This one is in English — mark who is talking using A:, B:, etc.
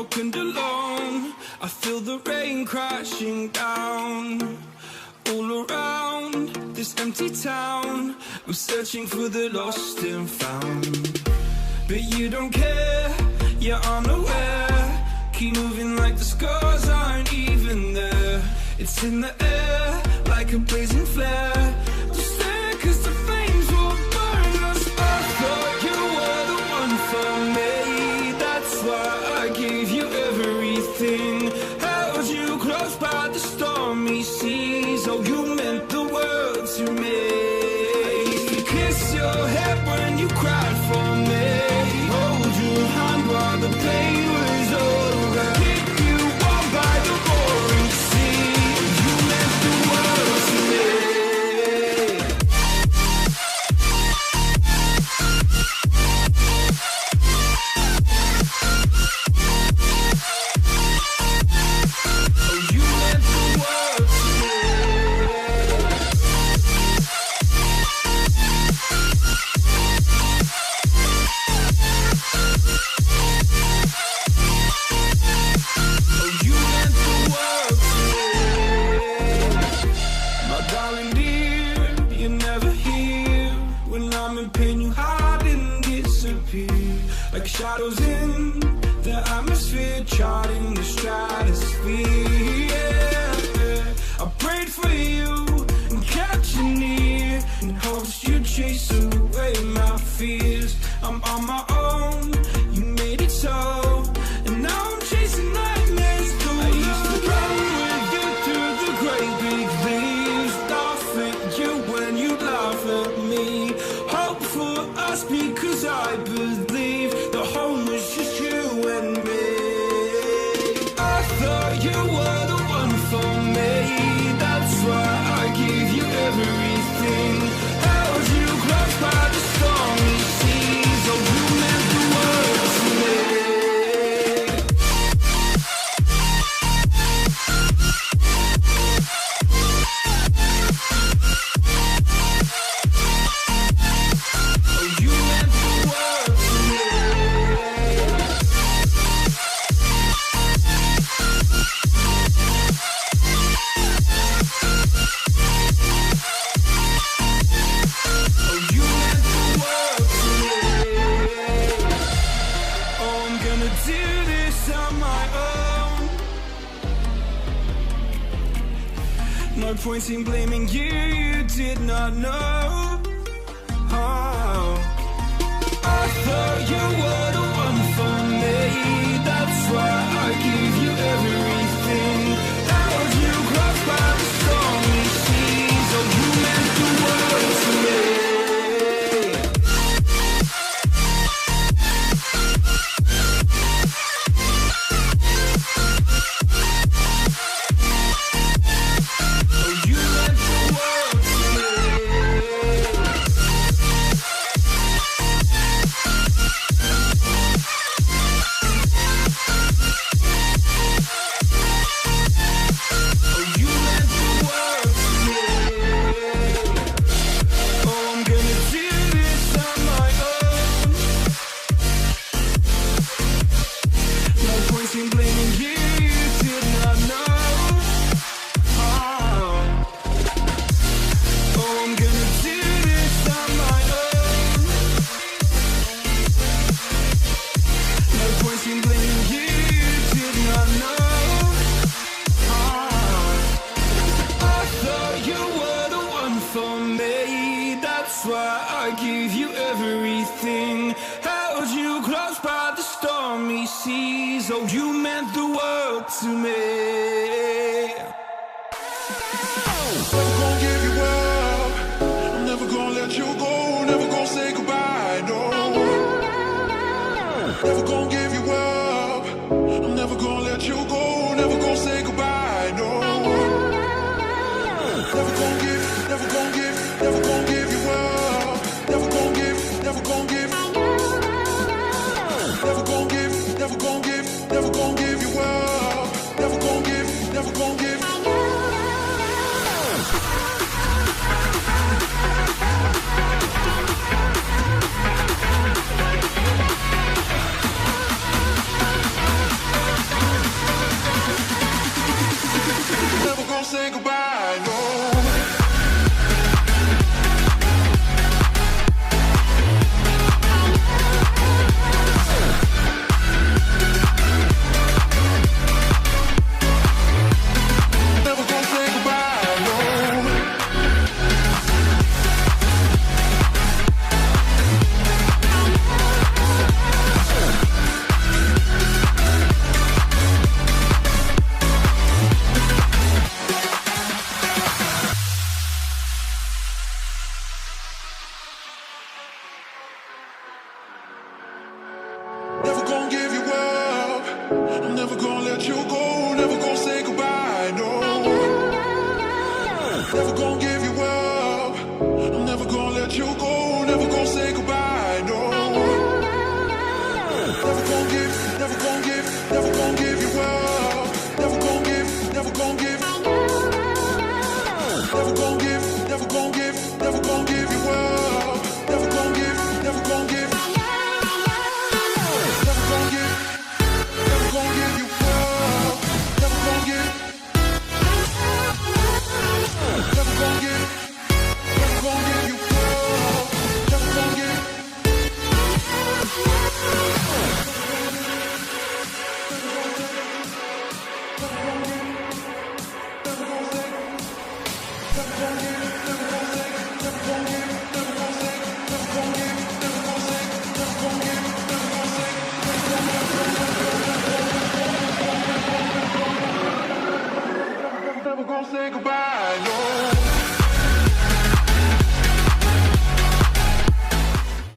A: broken and alone. I feel the rain crashing down all around this empty town. I'm searching for the lost and found, but you don't care, you're unaware. Keep moving like the scars aren't even there. It's in the air like a blazing flare. Just stare 'cause the flames will burn us. I thought you were the one for me. That's why I gave you everything. Held you close by the stormy seas. Oh, you meant the world to me. I used to kiss your head when you cried for me. Hold your hand while the pain was over. Keep you warm by the roaring sea. You meant the world to me. Like shadows in the atmosphere, charting the stratosphere. Yeah. I prayed for you and kept you near in hopes you'd chase away my fears. I'm on my own, you made it so, and now I'm chasing nightmares through. I used to run with you through the great big leaves, laugh at you when you laugh at me. Hope for us because I believe the home was just you and me. I thought you were the one for me. That's why I gave you everything. Held you close by the stormy seas. Oh, you meant the world to me. No point in blaming you, you did not know. Oh. I thought you were the one for me. That's why I gave you everything. Held you close by the stormy seas. Oh, you meant the world to me. Oh, you meant the world to me.
B: Never gonna give you up. I'm never gonna let you go. Never gonna say goodbye, no. Never gonna give you up. I'm never gonna let you go. Never gonna say goodbye, no. Never gonna give you up. Never gonna give. Never gonna give you up. Never gonna give. I'm never gonna let you go.